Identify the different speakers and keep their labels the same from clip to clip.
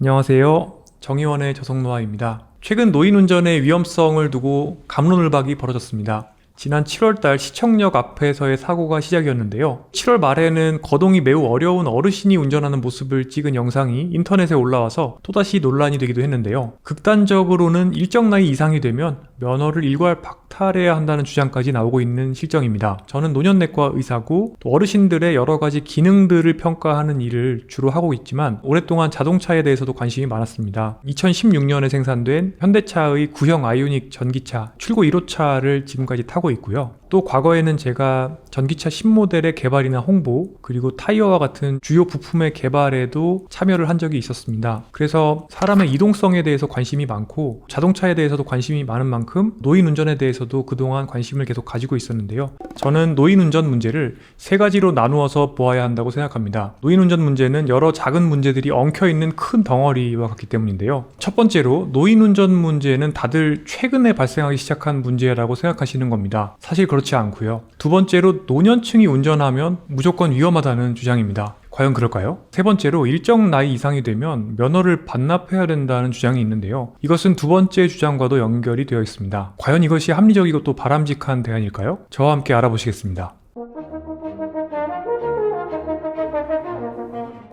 Speaker 1: 안녕하세요. 정의원의 저속노아입니다. 최근 노인운전의 위험성을 두고 갑론을박이 벌어졌습니다. 지난 7월달 시청역 앞에서의 사고가 시작이었는데요. 7월 말에는 거동이 매우 어려운 어르신이 운전하는 모습을 찍은 영상이 인터넷에 올라와서 또다시 논란이 되기도 했는데요. 극단적으로는 일정 나이 이상이 되면 면허를 일괄 박탈해야 한다는 주장까지 나오고 있는 실정입니다. 저는 노년내과 의사고 또 어르신들의 여러 가지 기능들을 평가하는 일을 주로 하고 있지만 오랫동안 자동차에 대해서도 관심이 많았습니다. 2016년에 생산된 현대차의 구형 아이오닉 전기차 출고 1호차를 지금까지 타고 있고요. 또 과거에는 제가 전기차 신모델의 개발이나 홍보 그리고 타이어와 같은 주요 부품의 개발에도 참여를 한 적이 있었습니다. 그래서 사람의 이동성에 대해서 관심이 많고 자동차에 대해서도 관심이 많은 만큼 노인운전에 대해서도 그동안 관심을 계속 가지고 있었는데요. 저는 노인운전 문제를 세 가지로 나누어서 보아야 한다고 생각합니다. 노인운전 문제는 여러 작은 문제들이 엉켜있는 큰 덩어리와 같기 때문인데요. 첫 번째로 노인운전 문제는 다들 최근에 발생하기 시작한 문제라고 생각하시는 겁니다. 사실 그렇지 않고요. 두 번째로 노년층이 운전하면 무조건 위험하다는 주장입니다. 과연 그럴까요? 세 번째로 일정 나이 이상이 되면 면허를 반납해야 된다는 주장이 있는데요. 이것은 두 번째 주장과도 연결이 되어 있습니다. 과연 이것이 합리적이고 또 바람직한 대안일까요? 저와 함께 알아보시겠습니다.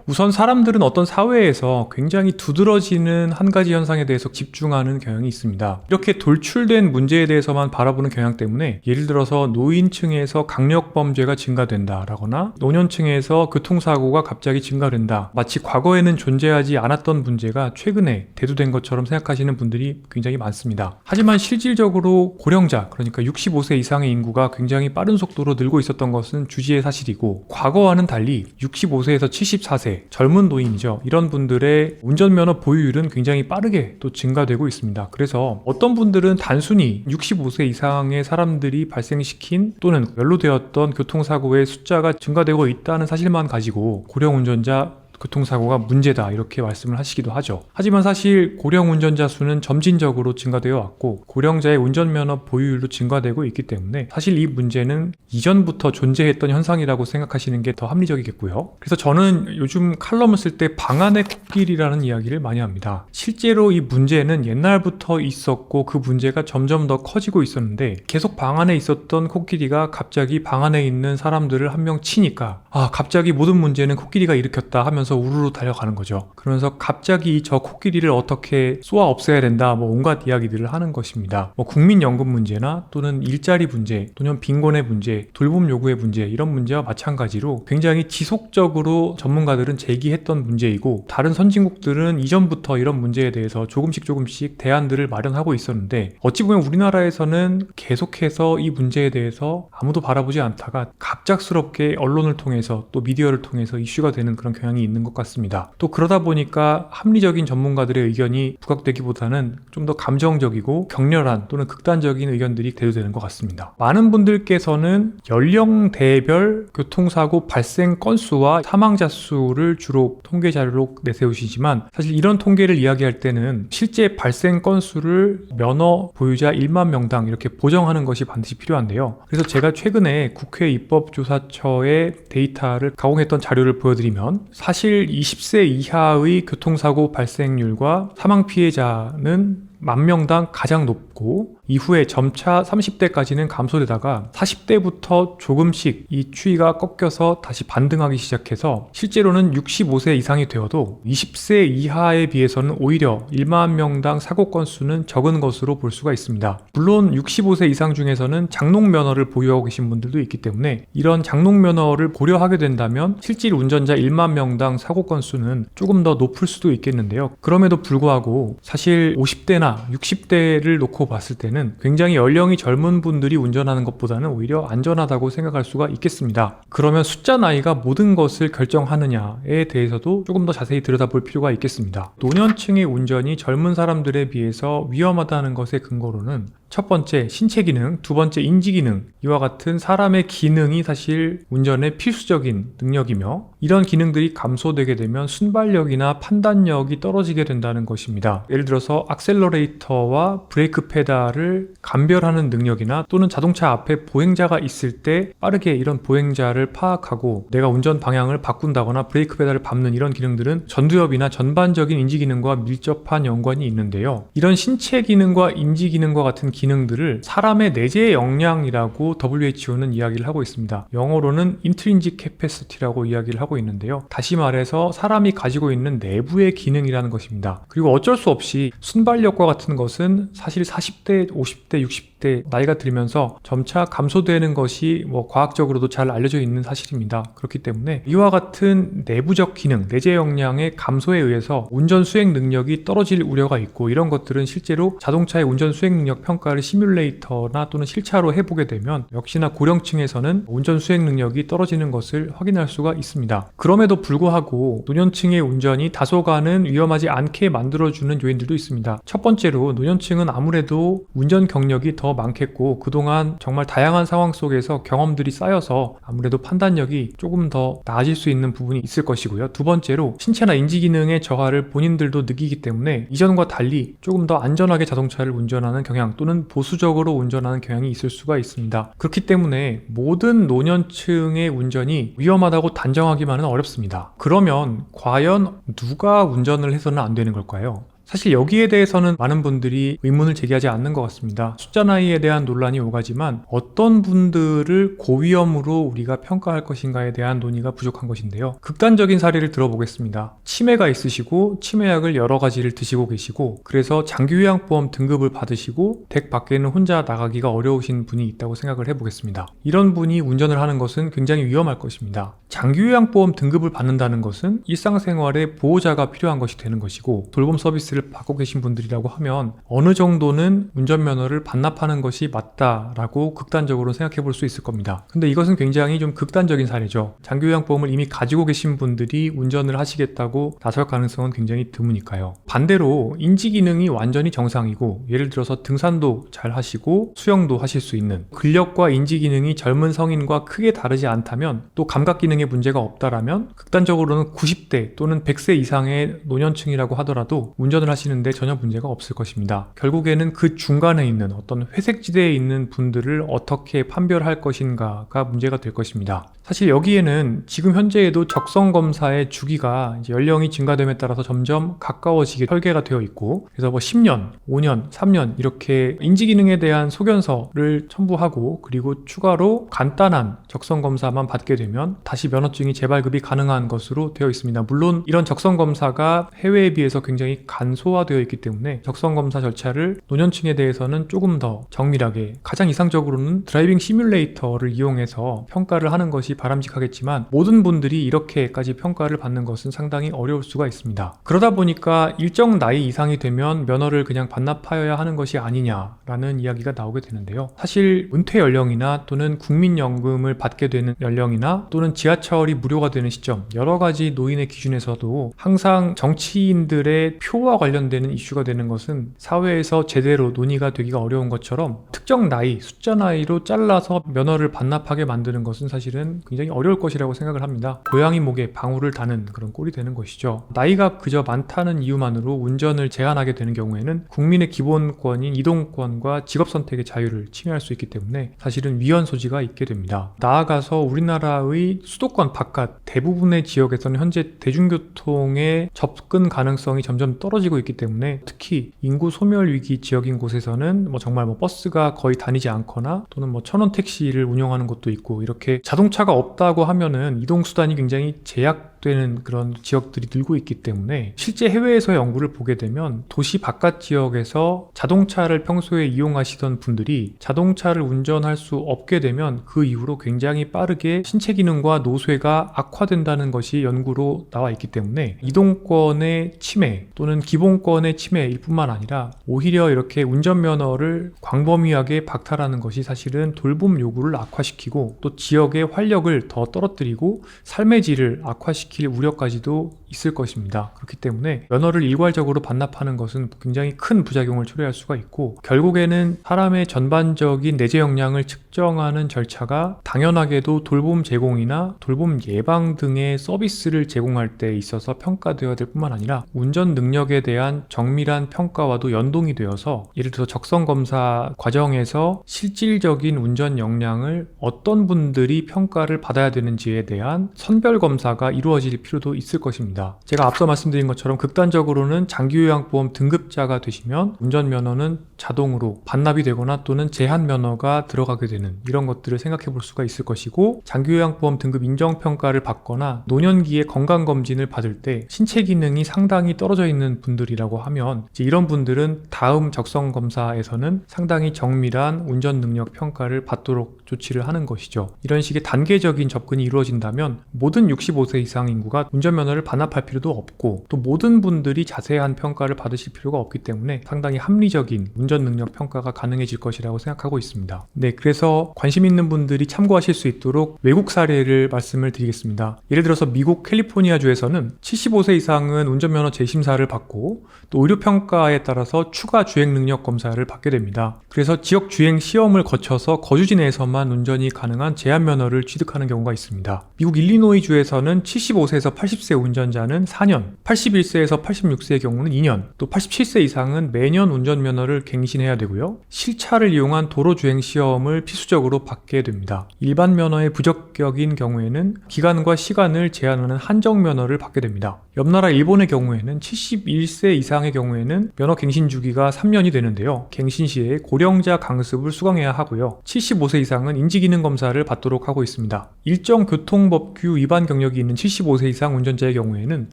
Speaker 1: 우선 사람들은 어떤 사회에서 굉장히 두드러지는 한 가지 현상에 대해서 집중하는 경향이 있습니다. 이렇게 돌출된 문제에 대해서만 바라보는 경향 때문에 예를 들어서 노인층에서 강력범죄가 증가된다라거나 노년층에서 교통사고가 갑자기 증가된다. 마치 과거에는 존재하지 않았던 문제가 최근에 대두된 것처럼 생각하시는 분들이 굉장히 많습니다. 하지만 실질적으로 고령자, 그러니까 65세 이상의 인구가 굉장히 빠른 속도로 늘고 있었던 것은 주지의 사실이고 과거와는 달리 65세에서 74세 젊은 노인이죠. 이런 분들의 운전면허 보유율은 굉장히 빠르게 또 증가되고 있습니다. 그래서 어떤 분들은 단순히 65세 이상의 사람들이 발생시킨 또는 연루되었던 교통사고의 숫자가 증가되고 있다는 사실만 가지고 고령 운전자 교통사고가 문제다 이렇게 말씀을 하시기도 하죠. 하지만 사실 고령 운전자 수는 점진적으로 증가되어 왔고 고령자의 운전면허 보유율도 증가되고 있기 때문에 사실 이 문제는 이전부터 존재했던 현상이라고 생각하시는 게 더 합리적이겠고요. 그래서 저는 요즘 칼럼을 쓸 때 방 안의 코끼리라는 이야기를 많이 합니다. 실제로 이 문제는 옛날부터 있었고 그 문제가 점점 더 커지고 있었는데 계속 방 안에 있었던 코끼리가 갑자기 방 안에 있는 사람들을 한 명 치니까 갑자기 모든 문제는 코끼리가 일으켰다 하면서 우르르 달려가는 거죠. 그러면서 갑자기 저 코끼리를 어떻게 쏘아 없애야 된다 온갖 이야기들을 하는 것입니다. 국민연금 문제나 또는 일자리 문제 또는 빈곤의 문제, 돌봄 요구의 문제 이런 문제와 마찬가지로 굉장히 지속적으로 전문가들은 제기했던 문제이고 다른 선진국들은 이전부터 이런 문제에 대해서 조금씩 대안들을 마련하고 있었는데 어찌 보면 우리나라에서는 계속해서 이 문제에 대해서 아무도 바라보지 않다가 갑작스럽게 언론을 통해서 또 미디어를 통해서 이슈가 되는 그런 경향이 있는 것 같습니다. 또 그러다 보니까 합리적인 전문가들의 의견이 부각되기보다는 좀 더 감정적이고 격렬한 또는 극단적인 의견들이 대두되는 것 같습니다. 많은 분들께서는 연령대별 교통사고 발생 건수와 사망자 수를 주로 통계 자료로 내세우시지만 사실 이런 통계를 이야기할 때는 실제 발생 건수를 면허 보유자 1만 명당 이렇게 보정하는 것이 반드시 필요한데요. 그래서 제가 최근에 국회 입법조사처의 데이터를 가공했던 자료를 보여드리면 사실 20세 이하의 교통사고 발생률과 사망 피해자는 10,000명당 가장 높고 이후에 점차 30대까지는 감소되다가 40대부터 조금씩 이 추이가 꺾여서 다시 반등하기 시작해서 실제로는 65세 이상이 되어도 20세 이하에 비해서는 오히려 1만 명당 사고 건수는 적은 것으로 볼 수가 있습니다. 물론 65세 이상 중에서는 장롱 면허를 보유하고 계신 분들도 있기 때문에 이런 장롱 면허를 고려하게 된다면 실질 운전자 1만 명당 사고 건수는 조금 더 높을 수도 있겠는데요. 그럼에도 불구하고 사실 50대나 60대를 놓고 봤을 때는 굉장히 연령이 젊은 분들이 운전하는 것보다는 오히려 안전하다고 생각할 수가 있겠습니다. 그러면 숫자 나이가 모든 것을 결정하느냐에 대해서도 조금 더 자세히 들여다볼 필요가 있겠습니다. 노년층의 운전이 젊은 사람들에 비해서 위험하다는 것의 근거로는 첫 번째 신체 기능, 두 번째 인지 기능, 이와 같은 사람의 기능이 사실 운전의 필수적인 능력이며 이런 기능들이 감소되게 되면 순발력이나 판단력이 떨어지게 된다는 것입니다. 예를 들어서 악셀러레이터와 브레이크 페달을 감별하는 능력이나 또는 자동차 앞에 보행자가 있을 때 빠르게 이런 보행자를 파악하고 내가 운전 방향을 바꾼다거나 브레이크 페달을 밟는 이런 기능들은 전두엽이나 전반적인 인지 기능과 밀접한 연관이 있는데요. 이런 신체 기능과 인지 기능과 같은 기능들을 사람의 내재 역량이라고 WHO는 이야기를 하고 있습니다. 영어로는 intrinsic capacity라고 이야기를 하고 있는데요. 다시 말해서 사람이 가지고 있는 내부의 기능이라는 것입니다. 그리고 어쩔 수 없이 순발력과 같은 것은 사실 40대, 50대, 60대 나이가 들면서 점차 감소되는 것이 과학적으로도 잘 알려져 있는 사실입니다. 그렇기 때문에 이와 같은 내부적 기능, 내재 역량의 감소에 의해서 운전 수행 능력이 떨어질 우려가 있고 이런 것들은 실제로 자동차의 운전 수행 능력 평가를 시뮬레이터나 또는 실차로 해보게 되면 역시나 고령층에서는 운전 수행 능력이 떨어지는 것을 확인할 수가 있습니다. 그럼에도 불구하고 노년층의 운전이 다소간은 위험하지 않게 만들어주는 요인들도 있습니다. 첫 번째로 노년층은 아무래도 운전 경력이 더 많겠고 그동안 정말 다양한 상황 속에서 경험들이 쌓여서 아무래도 판단력이 조금 더 나아질 수 있는 부분이 있을 것이고요. 두 번째로 신체나 인지 기능의 저하를 본인들도 느끼기 때문에 이전과 달리 조금 더 안전하게 자동차를 운전하는 경향 또는 보수적으로 운전하는 경향이 있을 수가 있습니다. 그렇기 때문에 모든 노년층의 운전이 위험하다고 단정하기만은 어렵습니다. 그러면 과연 누가 운전을 해서는 안 되는 걸까요? 사실 여기에 대해서는 많은 분들이 의문을 제기하지 않는 것 같습니다. 숫자 나이에 대한 논란이 오가지만 어떤 분들을 고위험으로 우리가 평가할 것인가에 대한 논의가 부족한 것인데요. 극단적인 사례를 들어보겠습니다. 치매가 있으시고 치매약을 여러 가지를 드시고 계시고 그래서 장기요양보험 등급을 받으시고 댁 밖에는 혼자 나가기가 어려우신 분이 있다고 생각을 해보겠습니다. 이런 분이 운전을 하는 것은 굉장히 위험할 것입니다. 장기요양보험 등급을 받는다는 것은 일상생활에 보호자가 필요한 것이 되는 것이고 돌봄 서비스를 받고 계신 분들이라고 하면 어느 정도는 운전면허를 반납하는 것이 맞다라고 극단적으로 생각해 볼 수 있을 겁니다. 근데 이것은 굉장히 좀 극단적인 사례죠. 장기요양보험을 이미 가지고 계신 분들이 운전을 하시겠다고 나설 가능성은 굉장히 드무니까요. 반대로 인지 기능이 완전히 정상이고 예를 들어서 등산도 잘 하시고 수영도 하실 수 있는 근력과 인지 기능이 젊은 성인과 크게 다르지 않다면 또 감각 기능에 문제가 없다라면 극단적으로는 90대 또는 100세 이상의 노년층이라고 하더라도 운전을 하시는데 전혀 문제가 없을 것입니다. 결국에는 그 중간에 있는 어떤 회색지대에 있는 분들을 어떻게 판별할 것인가가 문제가 될 것입니다. 사실 여기에는 지금 현재에도 적성검사의 주기가 이제 연령이 증가됨에 따라서 점점 가까워지게 설계가 되어 있고 그래서 10년, 5년, 3년 이렇게 인지기능에 대한 소견서를 첨부하고 그리고 추가로 간단한 적성검사만 받게 되면 다시 면허증이 재발급이 가능한 것으로 되어 있습니다. 물론 이런 적성검사가 해외에 비해서 굉장히 간소화되어 있기 때문에 적성검사 절차를 노년층에 대해서는 조금 더 정밀하게 가장 이상적으로는 드라이빙 시뮬레이터를 이용해서 평가를 하는 것이 바람직하겠지만 모든 분들이 이렇게까지 평가를 받는 것은 상당히 어려울 수가 있습니다. 그러다 보니까 일정 나이 이상이 되면 면허를 그냥 반납하여야 하는 것이 아니냐라는 이야기가 나오게 되는데요. 사실 은퇴 연령이나 또는 국민연금을 받게 되는 연령이나 또는 지하철이 무료가 되는 시점 여러 가지 노인의 기준에서도 항상 정치인들의 표와 관련되는 이슈가 되는 것은 사회에서 제대로 논의가 되기가 어려운 것처럼 특정 나이, 숫자 나이로 잘라서 면허를 반납하게 만드는 것은 사실은 굉장히 어려울 것이라고 생각을 합니다. 고양이 목에 방울을 다는 그런 꼴이 되는 것이죠. 나이가 그저 많다는 이유만으로 운전을 제한하게 되는 경우에는 국민의 기본권인 이동권과 직업 선택의 자유를 침해할 수 있기 때문에 사실은 위헌 소지가 있게 됩니다. 나아가서 우리나라의 수도권 바깥 대부분의 지역에서는 현재 대중교통의 접근 가능성이 점점 떨어지고 있기 때문에 특히 인구 소멸 위기 지역인 곳에서는 정말 버스가 거의 다니지 않거나 또는 1,000원 택시를 운영하는 곳도 있고 이렇게 자동차가 없다고 하면은 이동수단이 굉장히 제약되는 그런 지역들이 늘고 있기 때문에 실제 해외에서의 연구를 보게 되면 도시 바깥 지역에서 자동차를 평소에 이용하시던 분들이 자동차를 운전할 수 없게 되면 그 이후로 굉장히 빠르게 신체 기능과 노쇠가 악화된다는 것이 연구로 나와 있기 때문에 이동권의 침해 또는 기본권의 침해일 뿐만 아니라 오히려 이렇게 운전면허를 광범위하게 박탈하는 것이 사실은 돌봄 요구를 악화시키고 또 지역의 활력을 더 떨어뜨리고 삶의 질을 악화시키는 시킬 우려까지도 있을 것입니다. 그렇기 때문에 면허를 일괄적으로 반납하는 것은 굉장히 큰 부작용을 초래할 수가 있고, 결국에는 사람의 전반적인 내재 역량을 측정하는 절차가 당연하게도 돌봄 제공이나 돌봄 예방 등의 서비스를 제공할 때 있어서 평가되어야 될 뿐만 아니라 운전 능력에 대한 정밀한 평가와도 연동이 되어서, 예를 들어서 적성검사 과정에서 실질적인 운전 역량을 어떤 분들이 평가를 받아야 되는지에 대한 선별검사가 이루어질 필요도 있을 것입니다. 제가 앞서 말씀드린 것처럼 극단적으로는 장기요양보험 등급자가 되시면 운전면허는 자동으로 반납이 되거나 또는 제한면허가 들어가게 되는 이런 것들을 생각해 볼 수가 있을 것이고, 장기요양보험 등급 인정평가를 받거나 노년기에 건강검진을 받을 때 신체 기능이 상당히 떨어져 있는 분들이라고 하면 이제 이런 분들은 다음 적성검사에서는 상당히 정밀한 운전 능력 평가를 받도록 조치를 하는 것이죠. 이런 식의 단계적인 접근이 이루어진다면 모든 65세 이상 인구가 운전면허를 반납할 필요도 없고, 또 모든 분들이 자세한 평가를 받으실 필요가 없기 때문에 상당히 합리적인 운전 능력 평가가 가능해질 것이라고 생각하고 있습니다. 네, 그래서 관심 있는 분들이 참고하실 수 있도록 외국 사례를 말씀을 드리겠습니다. 예를 들어서 미국 캘리포니아주에서는 75세 이상은 운전면허 재심사를 받고 또 의료평가에 따라서 추가 주행 능력 검사를 받게 됩니다. 그래서 지역 주행 시험을 거쳐서 거주지 내에서만 운전이 가능한 제한면허를 취득하는 경우가 있습니다. 미국 일리노이주에서는 75세에서 80세 운전자는 4년, 81세에서 86세의 경우는 2년, 또 87세 이상은 매년 운전면허를 갱신해야 되고요. 실차를 이용한 도로주행 시험을 필수적으로 받게 됩니다. 일반 면허의 부적격인 경우에는 기간과 시간을 제한하는 한정면허를 받게 됩니다. 옆나라 일본의 경우에는 71세 이상의 경우에는 면허 갱신 주기가 3년이 되는데요. 갱신 시에 고령자 강습을 수강해야 하고요. 75세 이상은 인지기능 검사를 받도록 하고 있습니다. 일정 교통법규 위반 경력이 있는 75세 이상 운전자의 경우에는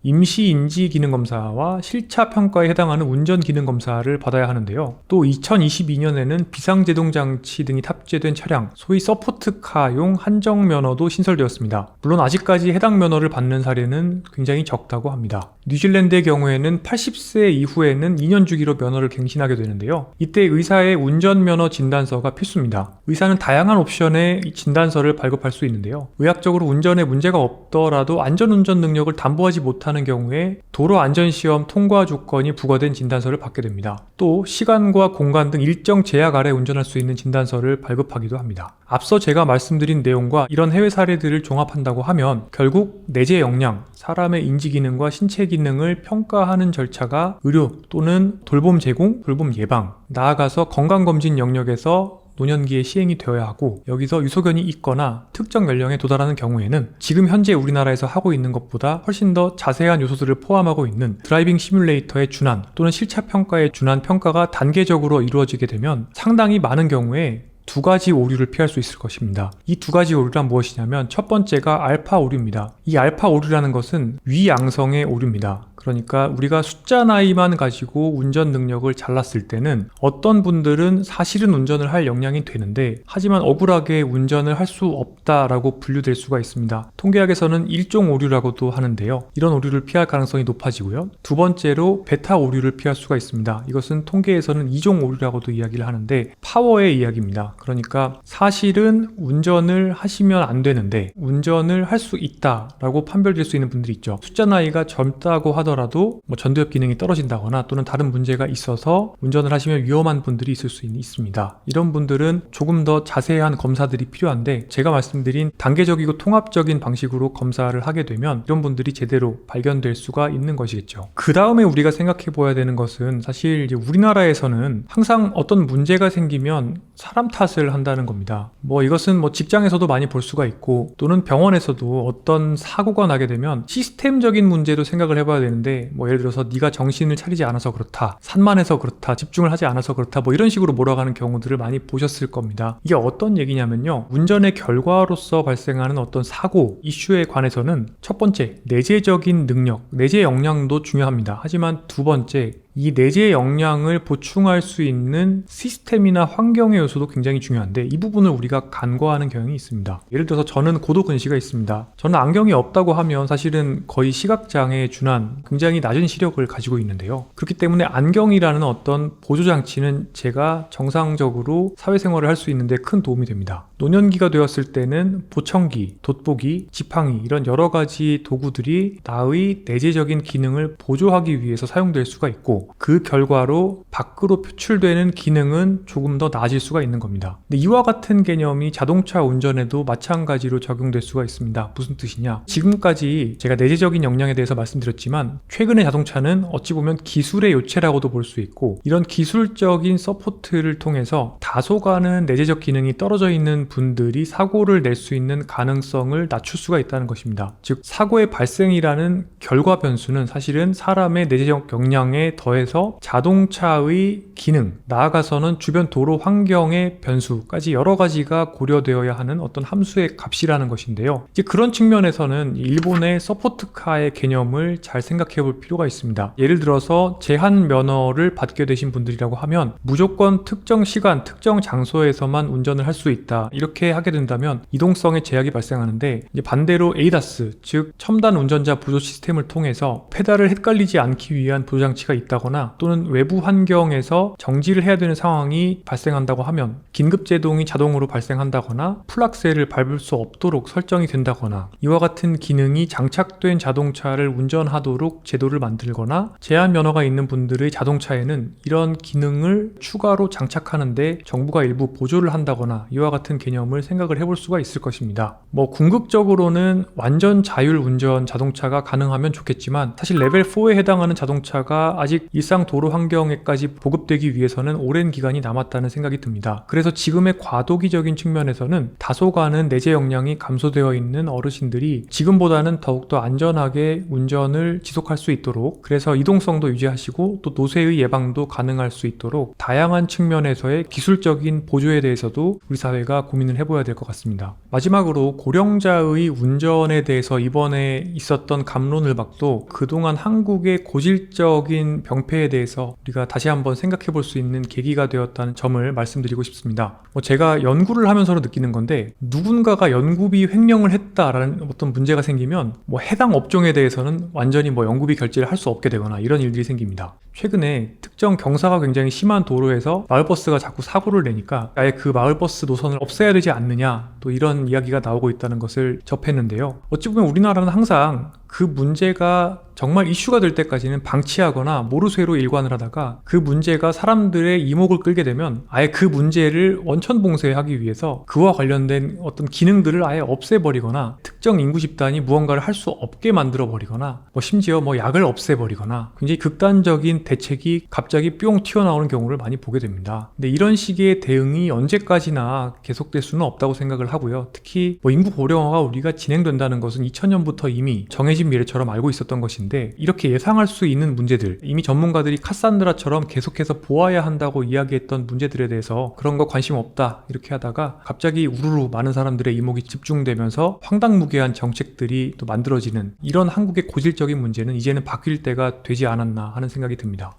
Speaker 1: 임시 인지기능 검사와 실차 평가에 해당하는 운전 기능 검사를 받아야 하는데요. 또 2022년에는 비상제동 장치 등이 탑재된 차량, 소위 서포트카용 한정 면허도 신설되었습니다. 물론 아직까지 해당 면허를 받는 사례는 굉장히 적다고 합니다. 뉴질랜드의 경우에는 80세 이후에는 2년 주기로 면허를 갱신하게 되는데요. 이때 의사의 운전면허 진단서가 필수입니다. 의사는 다양한 옵션의 진단서를 발급할 수 있는데요. 의학적으로 운전에 문제가 없더라도 안전운전 능력을 담보하지 못하는 경우에 도로안전시험 통과 조건이 부과된 진단서를 받게 됩니다. 또 시간과 공간 등 일정 제약 아래 운전할 수 있는 진단서를 발급하기도 합니다. 앞서 제가 말씀드린 내용과 이런 해외 사례들을 종합한다고 하면 결국 내재 역량, 사람의 인지기능과 신체 기능을 평가하는 절차가 의료 또는 돌봄 제공, 돌봄 예방, 나아가서 건강검진 영역에서 노년기에 시행이 되어야 하고, 여기서 유소견이 있거나 특정 연령에 도달하는 경우에는 지금 현재 우리나라에서 하고 있는 것보다 훨씬 더 자세한 요소들을 포함하고 있는 드라이빙 시뮬레이터에 준한 또는 실차 평가에 준한 평가가 단계적으로 이루어지게 되면 상당히 많은 경우에 두 가지 오류를 피할 수 있을 것입니다. 이 두 가지 오류란 무엇이냐면 첫 번째가 알파 오류입니다. 이 알파 오류라는 것은 위양성의 오류입니다. 그러니까 우리가 숫자 나이만 가지고 운전 능력을 잘랐을 때는 어떤 분들은 사실은 운전을 할 역량이 되는데 하지만 억울하게 운전을 할 수 없다라고 분류될 수가 있습니다. 통계학에서는 일종 오류라고도 하는데요. 이런 오류를 피할 가능성이 높아지고요. 두 번째로 베타 오류를 피할 수가 있습니다. 이것은 통계에서는 이종 오류라고도 이야기를 하는데 파워의 이야기입니다. 그러니까 사실은 운전을 하시면 안 되는데 운전을 할 수 있다라고 판별될 수 있는 분들이 있죠. 숫자 나이가 젊다고 하더라도 전두엽 기능이 떨어진다거나 또는 다른 문제가 있어서 운전을 하시면 위험한 분들이 있을 수 있습니다. 이런 분들은 조금 더 자세한 검사들이 필요한데 제가 말씀드린 단계적이고 통합적인 방식으로 검사를 하게 되면 이런 분들이 제대로 발견될 수가 있는 것이겠죠. 그 다음에 우리가 생각해 봐야 되는 것은 사실 이제 우리나라에서는 항상 어떤 문제가 생기면 사람 탓을 한다는 겁니다. 이것은 직장에서도 많이 볼 수가 있고 또는 병원에서도 어떤 사고가 나게 되면 시스템적인 문제도 생각을 해봐야 되는데 예를 들어서 네가 정신을 차리지 않아서 그렇다, 산만해서 그렇다, 집중을 하지 않아서 그렇다 이런 식으로 몰아가는 경우들을 많이 보셨을 겁니다. 이게 어떤 얘기냐면요, 운전의 결과로서 발생하는 어떤 사고 이슈에 관해서는 첫 번째 내재적인 능력, 내재 역량도 중요합니다. 하지만 두 번째 이 내재 역량을 보충할 수 있는 시스템이나 환경의 요소도 굉장히 중요한데 이 부분을 우리가 간과하는 경향이 있습니다. 예를 들어서 저는 고도근시가 있습니다. 저는 안경이 없다고 하면 사실은 거의 시각장애에 준한 굉장히 낮은 시력을 가지고 있는데요. 그렇기 때문에 안경이라는 어떤 보조장치는 제가 정상적으로 사회생활을 할 수 있는데 큰 도움이 됩니다. 노년기가 되었을 때는 보청기, 돋보기, 지팡이 이런 여러 가지 도구들이 나의 내재적인 기능을 보조하기 위해서 사용될 수가 있고 그 결과로 밖으로 표출되는 기능은 조금 더 나아질 수가 있는 겁니다. 근데 이와 같은 개념이 자동차 운전에도 마찬가지로 적용될 수가 있습니다. 무슨 뜻이냐? 지금까지 제가 내재적인 역량에 대해서 말씀드렸지만 최근의 자동차는 어찌 보면 기술의 요체라고도 볼 수 있고 이런 기술적인 서포트를 통해서 다소간은 내재적 기능이 떨어져 있는 분들이 사고를 낼 수 있는 가능성을 낮출 수가 있다는 것입니다. 즉 사고의 발생이라는 결과 변수는 사실은 사람의 내재적 역량에 더해서 자동차의 기능, 나아가서는 주변 도로 환경의 변수까지 여러 가지가 고려되어야 하는 어떤 함수의 값이라는 것인데요. 이제 그런 측면에서는 일본의 서포트카의 개념을 잘 생각해 볼 필요가 있습니다. 예를 들어서 제한 면허를 받게 되신 분들이라고 하면 무조건 특정 시간, 특정 장소에서만 운전을 할 수 있다. 이렇게 하게 된다면 이동성에 제약이 발생하는데 이제 반대로 에이다스, 즉 첨단 운전자 보조 시스템을 통해서 페달을 헷갈리지 않기 위한 보조장치가 있다거나 또는 외부 환경에서 정지를 해야 되는 상황이 발생한다고 하면 긴급제동이 자동으로 발생한다거나 풀악셀을 밟을 수 없도록 설정이 된다거나 이와 같은 기능이 장착된 자동차를 운전하도록 제도를 만들거나 제한 면허가 있는 분들의 자동차에는 이런 기능을 추가로 장착하는데 정부가 일부 보조를 한다거나 이와 같은 개념을 생각을 해볼 수가 있을 것입니다. 궁극적으로는 완전 자율 운전 자동차가 가능하면 좋겠지만 사실 레벨 4에 해당하는 자동차가 아직 일상 도로 환경에까지 보급되기 위해서는 오랜 기간이 남았다는 생각이 듭니다. 그래서 지금의 과도기적인 측면에서는 다소간은 내재 역량이 감소되어 있는 어르신들이 지금보다는 더욱더 안전하게 운전을 지속할 수 있도록 그래서 이동성도 유지하시고 또 노쇠의 예방도 가능할 수 있도록 다양한 측면에서의 기술적인 보조에 대해서도 우리 사회가 고민을 해봐야 될 것 같습니다. 마지막으로 고령자의 운전에 대해서 이번에 있었던 갑론을박도 그동안 한국의 고질적인 병폐에 대해서 우리가 다시 한번 생각해 볼 수 있는 계기가 되었다는 점을 말씀드리고 싶습니다. 제가 연구를 하면서 느끼는 건데 누군가가 연구비 횡령을 했다라는 어떤 문제가 생기면 해당 업종에 대해서는 완전히 연구비 결제를 할 수 없게 되거나 이런 일들이 생깁니다. 최근에 특정 경사가 굉장히 심한 도로에서 마을버스가 자꾸 사고를 내니까 아예 그 마을버스 노선을 없애야 되지 않느냐 또 이런 이야기가 나오고 있다는 것을 접했는데요. 어찌 보면 우리나라는 항상 그 문제가 정말 이슈가 될 때까지는 방치하거나 모르쇠로 일관을 하다가 그 문제가 사람들의 이목을 끌게 되면 아예 그 문제를 원천봉쇄하기 위해서 그와 관련된 어떤 기능들을 아예 없애버리거나 특정 인구 집단이 무언가를 할 수 없게 만들어버리거나 심지어 약을 없애버리거나 굉장히 극단적인 대책이 갑자기 뿅 튀어나오는 경우를 많이 보게 됩니다. 근데 이런 식의 대응이 언제까지나 계속될 수는 없다고 생각을 하고요. 특히 인구 고령화가 우리가 진행된다는 것은 2000년부터 이미 정해진 미래처럼 알고 있었던 것인데 이렇게 예상할 수 있는 문제들 이미 전문가들이 카산드라처럼 계속해서 보아야 한다고 이야기했던 문제들에 대해서 그런 거 관심 없다 이렇게 하다가 갑자기 우르르 많은 사람들의 이목이 집중되면서 황당무계한 정책들이 또 만들어지는 이런 한국의 고질적인 문제는 이제는 바뀔 때가 되지 않았나 하는 생각이 듭니다.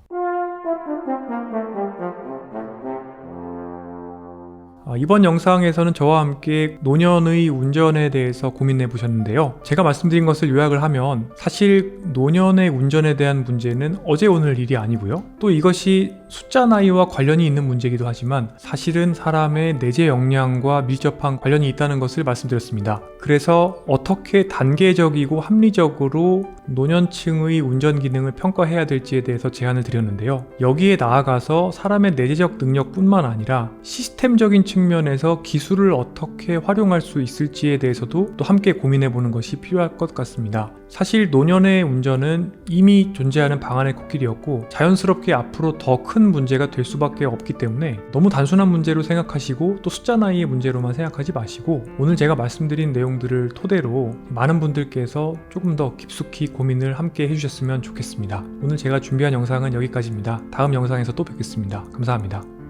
Speaker 1: 이번 영상에서는 저와 함께 노년의 운전에 대해서 고민해 보셨는데요. 제가 말씀드린 것을 요약을 하면 사실 노년의 운전에 대한 문제는 어제 오늘 일이 아니고요. 또 이것이 숫자 나이와 관련이 있는 문제이기도 하지만 사실은 사람의 내재 역량과 밀접한 관련이 있다는 것을 말씀드렸습니다. 그래서 어떻게 단계적이고 합리적으로 노년층의 운전 기능을 평가해야 될지에 대해서 제안을 드렸는데요. 여기에 나아가서 사람의 내재적 능력뿐만 아니라 시스템적인 측면에서 기술을 어떻게 활용할 수 있을지에 대해서도 또 함께 고민해보는 것이 필요할 것 같습니다. 사실 노년의 운전은 이미 존재하는 방안의 코끼리였고 자연스럽게 앞으로 더 큰 문제가 될 수밖에 없기 때문에 너무 단순한 문제로 생각하시고 또 숫자 나이의 문제로만 생각하지 마시고 오늘 제가 말씀드린 내용들을 토대로 많은 분들께서 조금 더 깊숙이 고민을 함께 해주셨으면 좋겠습니다. 오늘 제가 준비한 영상은 여기까지입니다. 다음 영상에서 또 뵙겠습니다. 감사합니다.